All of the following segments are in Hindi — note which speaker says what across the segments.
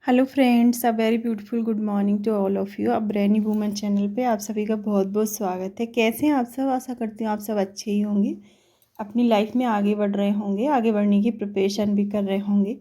Speaker 1: Hello friends, a very beautiful good morning to all of you. अब ब्रेनी वूमेन चैनल पे आप सभी का बहुत बहुत स्वागत है। कैसे हैं आप सब? आशा करती हूँ आप सब अच्छे ही होंगे, अपनी लाइफ में आगे बढ़ रहे होंगे, आगे बढ़ने की प्रिपरेशन भी कर रहे होंगे।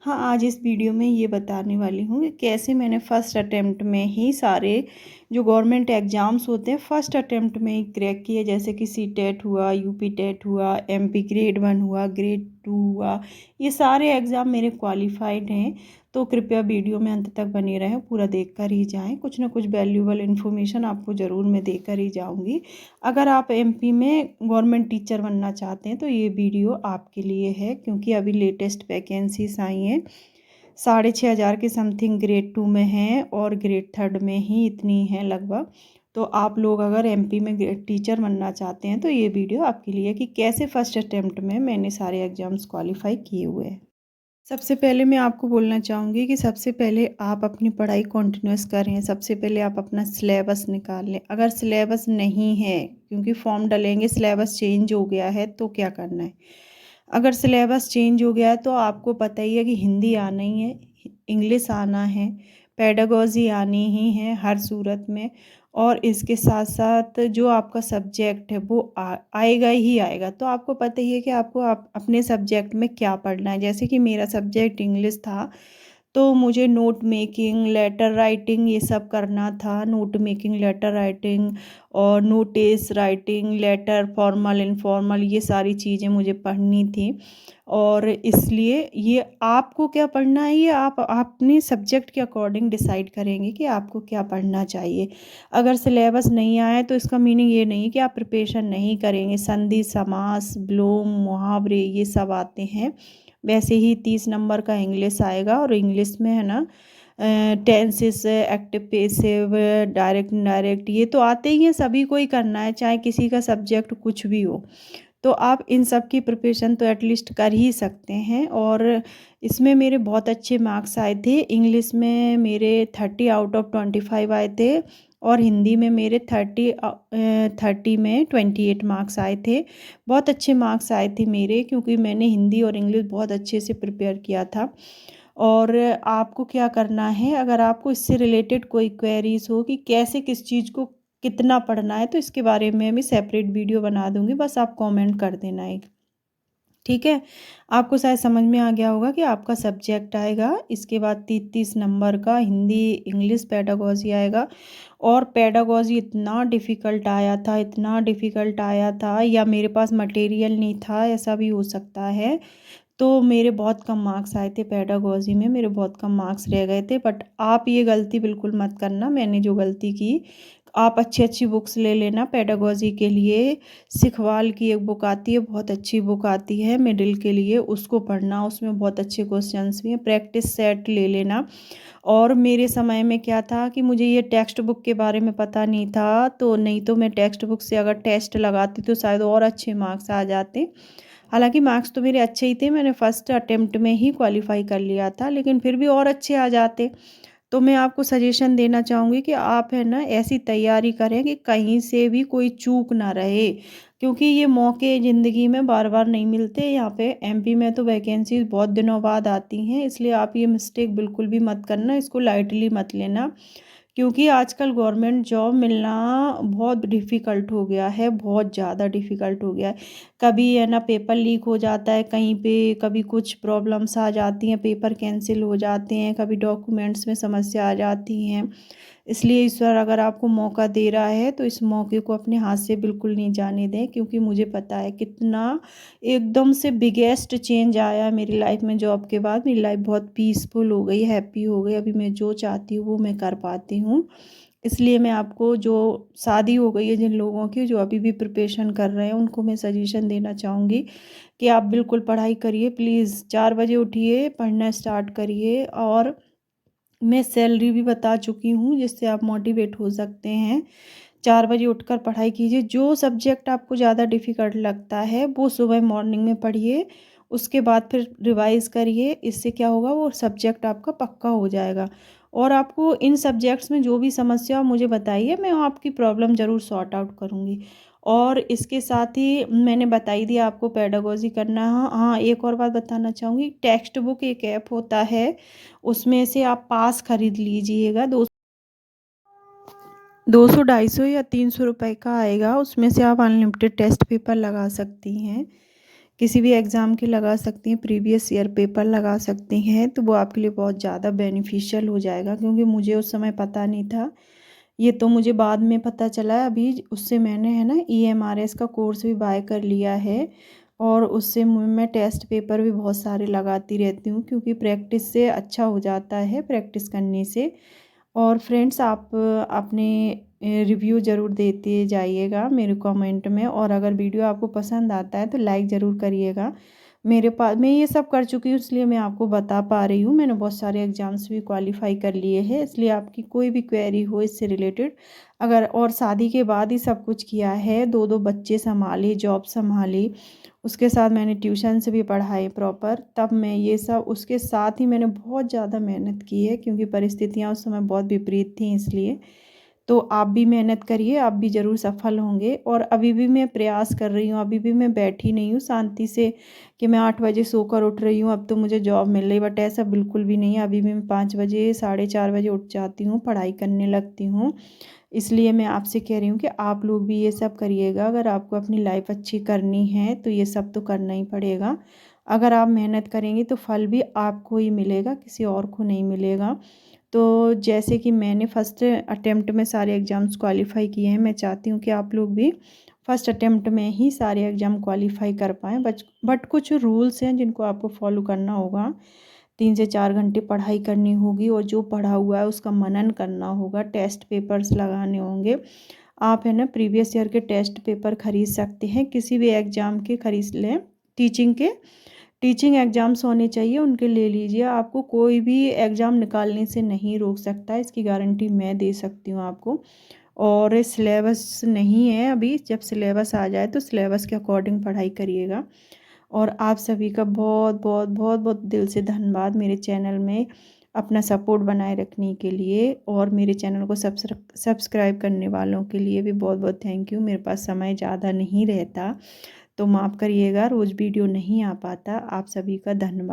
Speaker 1: हाँ, आज इस वीडियो में ये बताने वाली हूँ कि कैसे मैंने फ़र्स्ट अटेम्प्ट में ही सारे जो गवर्नमेंट एग्ज़ाम्स होते हैं फ़र्स्ट अटेम्प्ट में ही क्रैक किए। जैसे कि सी टेट हुआ, यूपी टेट हुआ, एमपी ग्रेड 1 हुआ, ग्रेड 2 हुआ। ये सारे एग्ज़ाम मेरे क्वालिफाइड हैं। तो कृपया वीडियो में अंत तक बने रहें, पूरा देख कर ही जाएं। कुछ ना कुछ वैल्यूएबल इन्फॉर्मेशन आपको ज़रूर मैं देकर ही जाऊंगी। अगर आप एमपी में गवर्नमेंट टीचर बनना चाहते हैं तो ये वीडियो आपके लिए है, क्योंकि अभी लेटेस्ट वैकेंसीज आई हैं। 6,500 के समथिंग ग्रेड 2 में हैं और ग्रेड 3 में ही इतनी हैं लगभग। तो आप लोग अगर एमपी में टीचर बनना चाहते हैं तो ये वीडियो आपके लिए है कि कैसे फर्स्ट अटेम्प्ट में मैंने सारे एग्ज़ाम्स क्वालिफाई किए हुए हैं। सबसे पहले मैं आपको बोलना चाहूँगी कि सबसे पहले आप अपनी पढ़ाई कंटिन्यूअस करें। सबसे पहले आप अपना सिलेबस निकाल लें। अगर सिलेबस नहीं है, क्योंकि फॉर्म डलेंगे, सिलेबस चेंज हो गया है तो क्या करना है। अगर सिलेबस चेंज हो गया है तो आपको पता ही है कि हिंदी आना ही है, इंग्लिश आना है, पेडागॉजी आनी ही है हर सूरत में। और इसके साथ साथ जो आपका सब्जेक्ट है वो आएगा ही आएगा। तो आपको पता ही है कि आपको अपने सब्जेक्ट में क्या पढ़ना है। जैसे कि मेरा सब्जेक्ट इंग्लिश था, तो मुझे नोट मेकिंग, लेटर राइटिंग ये सब करना था। नोट मेकिंग, लेटर राइटिंग और notice writing, letter formal informal, ये सारी चीज़ें मुझे पढ़नी थी। और इसलिए ये आपको क्या पढ़ना है, ये आप अपने सब्जेक्ट के अकॉर्डिंग डिसाइड करेंगे कि आपको क्या पढ़ना चाहिए। अगर सिलेबस नहीं आया तो इसका मीनिंग ये नहीं कि आप प्रिपरेशन नहीं करेंगे। संधि, समास, विलोम, मुहावरे ये सब आते हैं। वैसे ही 30 नंबर का इंग्लिश आएगा, और इंग्लिश में है ना tenses, active passive, direct indirect, ये तो आते ही हैं, सभी को ही करना है, चाहे किसी का सब्जेक्ट कुछ भी हो। तो आप इन सब की प्रिपरेशन तो एटलीस्ट कर ही सकते हैं। और इसमें मेरे बहुत अच्छे मार्क्स आए थे। इंग्लिश में मेरे 30 आउट ऑफ 25 आए थे, और हिंदी में मेरे 30 में 28 मार्क्स आए थे। बहुत अच्छे मार्क्स आए थे मेरे, क्योंकि मैंने हिंदी और इंग्लिश बहुत अच्छे से प्रिपेयर किया था। और आपको क्या करना है, अगर आपको इससे रिलेटेड कोई क्वेरीज हो कि कैसे किस चीज़ को कितना पढ़ना है, तो इसके बारे में मैं सेपरेट वीडियो बना दूंगी। बस आप कमेंट कर देना एक, ठीक है। आपको शायद समझ में आ गया होगा कि आपका सब्जेक्ट आएगा, इसके बाद 30 नंबर का हिंदी इंग्लिश पेडागॉजी आएगा। और पेडागॉजी इतना डिफ़िकल्ट आया था, इतना डिफ़िकल्ट आया था, या मेरे पास मटेरियल नहीं था, ऐसा भी हो सकता है। तो मेरे बहुत कम मार्क्स आए थे पेडागॉजी में, मेरे बहुत कम मार्क्स रह गए थे। बट आप ये गलती बिल्कुल मत करना, मैंने जो गलती की। आप अच्छी अच्छी बुक्स ले लेना पेडागॉजी के लिए। सिखवाल की एक बुक आती है, बहुत अच्छी बुक आती है मिडिल के लिए, उसको पढ़ना, उसमें बहुत अच्छे क्वेश्चंस भी हैं। प्रैक्टिस सेट ले लेना। और मेरे समय में क्या था कि मुझे ये टेक्स्ट बुक के बारे में पता नहीं था, तो नहीं तो मैं टेक्स्ट बुक से अगर टेस्ट लगाती तो शायद और अच्छे मार्क्स आ जाते। हालांकि मार्क्स तो मेरे अच्छे ही थे, मैंने फ़र्स्ट अटेम्प्ट में ही क्वालिफाई कर लिया था, लेकिन फिर भी और अच्छे आ जाते। तो मैं आपको सजेशन देना चाहूँगी कि आप है ना ऐसी तैयारी करें कि कहीं से भी कोई चूक ना रहे, क्योंकि ये मौके ज़िंदगी में बार बार नहीं मिलते। यहाँ पे एमपी में तो वैकेंसीज बहुत दिनों बाद आती हैं, इसलिए आप ये मिस्टेक बिल्कुल भी मत करना, इसको लाइटली मत लेना। क्योंकि आजकल गवर्नमेंट जॉब मिलना बहुत डिफ़िकल्ट हो गया है, बहुत ज़्यादा डिफ़िकल्ट हो गया है। कभी है ना पेपर लीक हो जाता है कहीं पे, कभी कुछ प्रॉब्लम्स आ जाती हैं, पेपर कैंसिल हो जाते हैं, कभी डॉक्यूमेंट्स में समस्या आ जाती हैं। इसलिए ईश्वर अगर आपको मौका दे रहा है तो इस मौके को अपने हाथ से बिल्कुल नहीं जाने दें, क्योंकि मुझे पता है कितना एकदम से बिगेस्ट चेंज आया है मेरी लाइफ में। जॉब के बाद मेरी लाइफ बहुत पीसफुल हो गई, हैप्पी हो गई। अभी मैं जो चाहती हूँ वो मैं कर पाती हूँ। इसलिए मैं आपको, जो शादी हो गई है जिन लोगों की, जो अभी भी प्रिपरेशन कर रहे हैं, उनको मैं सजेशन देना चाहूँगी कि आप बिल्कुल पढ़ाई करिए। प्लीज़ 4 बजे उठिए, पढ़ना स्टार्ट करिए। और मैं सैलरी भी बता चुकी हूँ जिससे आप मोटिवेट हो सकते हैं। 4 बजे उठकर पढ़ाई कीजिए। जो सब्जेक्ट आपको ज़्यादा डिफ़िकल्ट लगता है वो सुबह मॉर्निंग में पढ़िए, उसके बाद फिर रिवाइज करिए। इससे क्या होगा, वो सब्जेक्ट आपका पक्का हो जाएगा। और आपको इन सब्जेक्ट्स में जो भी समस्या हो मुझे बताइए, मैं आपकी प्रॉब्लम ज़रूर सॉर्ट आउट करूँगी। और इसके साथ ही मैंने बताई दिया आपको पेडागोजी करना है। हाँ, एक और बात बताना चाहूँगी, टेक्स्ट बुक एक ऐप होता है, उसमें से आप पास खरीद लीजिएगा। 200 250 या 300 रुपए का आएगा। उसमें से आप अनलिमिटेड टेस्ट पेपर लगा सकती हैं, किसी भी एग्ज़ाम के लगा सकती हैं, प्रीवियस ईयर पेपर लगा सकती हैं। तो वो आपके लिए बहुत ज़्यादा बेनिफिशियल हो जाएगा, क्योंकि मुझे उस समय पता नहीं था। ये तो मुझे बाद में पता चला। अभी उससे मैंने है ना EMRS का कोर्स भी बाय कर लिया है, और उससे मैं टेस्ट पेपर भी बहुत सारे लगाती रहती हूँ, क्योंकि प्रैक्टिस से अच्छा हो जाता है, प्रैक्टिस करने से। और फ्रेंड्स, आप अपने रिव्यू ज़रूर देते जाइएगा मेरे कमेंट में, और अगर वीडियो आपको पसंद आता है तो लाइक ज़रूर करिएगा। मेरे पास मैं ये सब कर चुकी हूँ, इसलिए मैं आपको बता पा रही हूँ। मैंने बहुत सारे एग्ज़ाम्स भी क्वालिफाई कर लिए हैं, इसलिए आपकी कोई भी क्वेरी हो इससे रिलेटेड, अगर, और शादी के बाद ही सब कुछ किया है, 2 बच्चे संभाले, जॉब संभाली, उसके साथ मैंने ट्यूशन से भी पढ़ाई प्रॉपर, तब मैं ये सब, उसके साथ ही मैंने बहुत ज़्यादा मेहनत की है, क्योंकि परिस्थितियाँ उस समय बहुत विपरीत थी इसलिए। तो आप भी मेहनत करिए, आप भी ज़रूर सफल होंगे। और अभी भी मैं प्रयास कर रही हूँ, अभी भी मैं बैठी नहीं हूँ शांति से कि मैं 8 बजे सोकर उठ रही हूँ अब तो मुझे जॉब मिल रही, बट ऐसा बिल्कुल भी नहीं है। अभी भी मैं 5 बजे 4:30 बजे उठ जाती हूँ, पढ़ाई करने लगती हूँ। इसलिए मैं आपसे कह रही हूँ कि आप लोग भी ये सब करिएगा। अगर आपको अपनी लाइफ अच्छी करनी है तो ये सब तो करना ही पड़ेगा। अगर आप मेहनत करेंगे तो फल भी आपको ही मिलेगा, किसी और को नहीं मिलेगा। तो जैसे कि मैंने फ़र्स्ट अटेम्प्ट में सारे एग्ज़ाम्स क्वालिफ़ाई किए हैं, मैं चाहती हूँ कि आप लोग भी फ़र्स्ट अटेम्प्ट में ही सारे एग्ज़ाम क्वालिफ़ाई कर पाएँ। बट कुछ रूल्स हैं जिनको आपको फॉलो करना होगा। 3 से 4 घंटे पढ़ाई करनी होगी, और जो पढ़ा हुआ है उसका मनन करना होगा, टेस्ट पेपर्स लगाने होंगे। आप है ना प्रीवियस ईयर के टेस्ट पेपर ख़रीद सकते हैं, किसी भी एग्ज़ाम के ख़रीद लें, टीचिंग एग्ज़ाम्स होने चाहिए उनके ले लीजिए। आपको कोई भी एग्ज़ाम निकालने से नहीं रोक सकता है, इसकी गारंटी मैं दे सकती हूँ आपको। और सिलेबस नहीं है अभी, जब सिलेबस आ जाए तो सिलेबस के अकॉर्डिंग पढ़ाई करिएगा। और आप सभी का बहुत बहुत बहुत बहुत दिल से धन्यवाद मेरे चैनल में अपना सपोर्ट बनाए रखने के लिए, और मेरे चैनल को सब्सक्राइब करने वालों के लिए भी बहुत बहुत थैंक यू। मेरे पास समय ज़्यादा नहीं रहता, तो माफ़ करिएगा, रोज़ वीडियो नहीं आ पाता। आप सभी का धन्यवाद।